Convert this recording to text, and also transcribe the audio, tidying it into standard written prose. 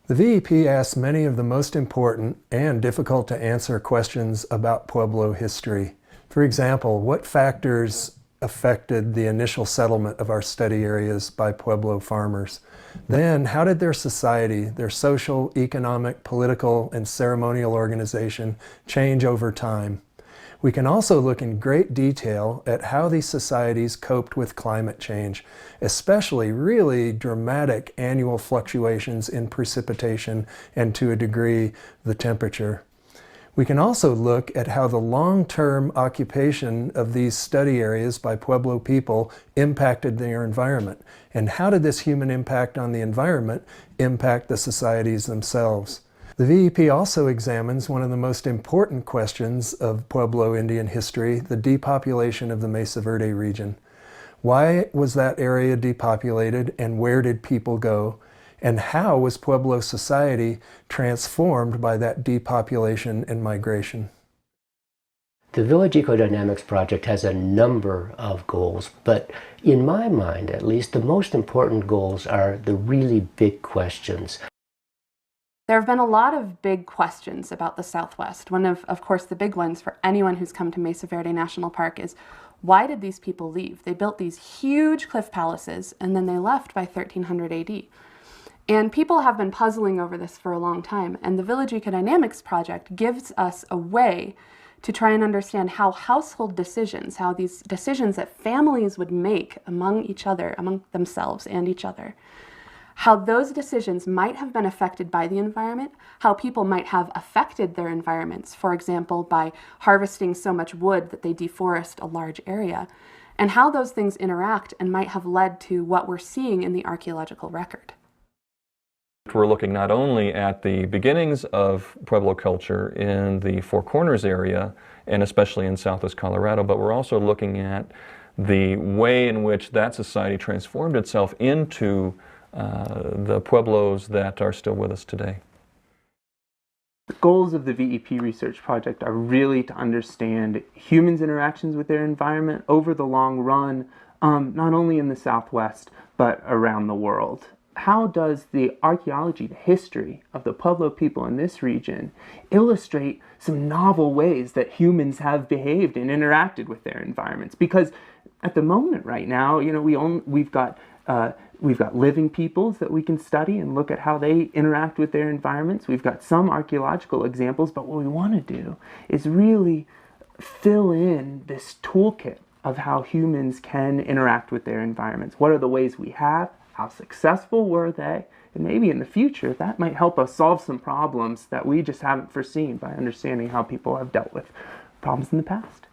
The VEP asks many of the most important and difficult to answer questions about Pueblo history. For example, what factors affected the initial settlement of our study areas by Pueblo farmers? Then, how did their society, their social, economic, political, and ceremonial organization change over time? We can also look in great detail at how these societies coped with climate change, especially really dramatic annual fluctuations in precipitation and, to a degree, the temperature. We can also look at how the long-term occupation of these study areas by Pueblo people impacted their environment, and how did this human impact on the environment impact the societies themselves. The VEP also examines one of the most important questions of Pueblo Indian history, the depopulation of the Mesa Verde region. Why was that area depopulated, and where did people go? And how was Pueblo society transformed by that depopulation and migration? The Village Ecodynamics Project has a number of goals, but in my mind, at least, the most important goals are the really big questions. There have been a lot of big questions about the Southwest. One of course, the big ones for anyone who's come to Mesa Verde National Park is, why did these people leave? They built these huge cliff palaces, and then they left by 1300 AD. And people have been puzzling over this for a long time, and the Village Ecodynamics Project gives us a way to try and understand how household decisions, how these decisions that families would make among each other, among themselves and each other, how those decisions might have been affected by the environment, how people might have affected their environments, for example, by harvesting so much wood that they deforest a large area, and how those things interact and might have led to what we're seeing in the archaeological record. We're looking not only at the beginnings of Pueblo culture in the Four Corners area, and especially in southwest Colorado, but we're also looking at the way in which that society transformed itself into the Pueblos that are still with us today. The goals of the VEP research project are really to understand humans' interactions with their environment over the long run, not only in the Southwest, but around the world. How does the archaeology, the history of the Pueblo people in this region illustrate some novel ways that humans have behaved and interacted with their environments? Because at the moment right now, you know, we've got living peoples that we can study and look at how they interact with their environments. We've got some archaeological examples, but what we want to do is really fill in this toolkit of how humans can interact with their environments. What are the ways we have? How successful were they? And maybe in the future, that might help us solve some problems that we just haven't foreseen by understanding how people have dealt with problems in the past.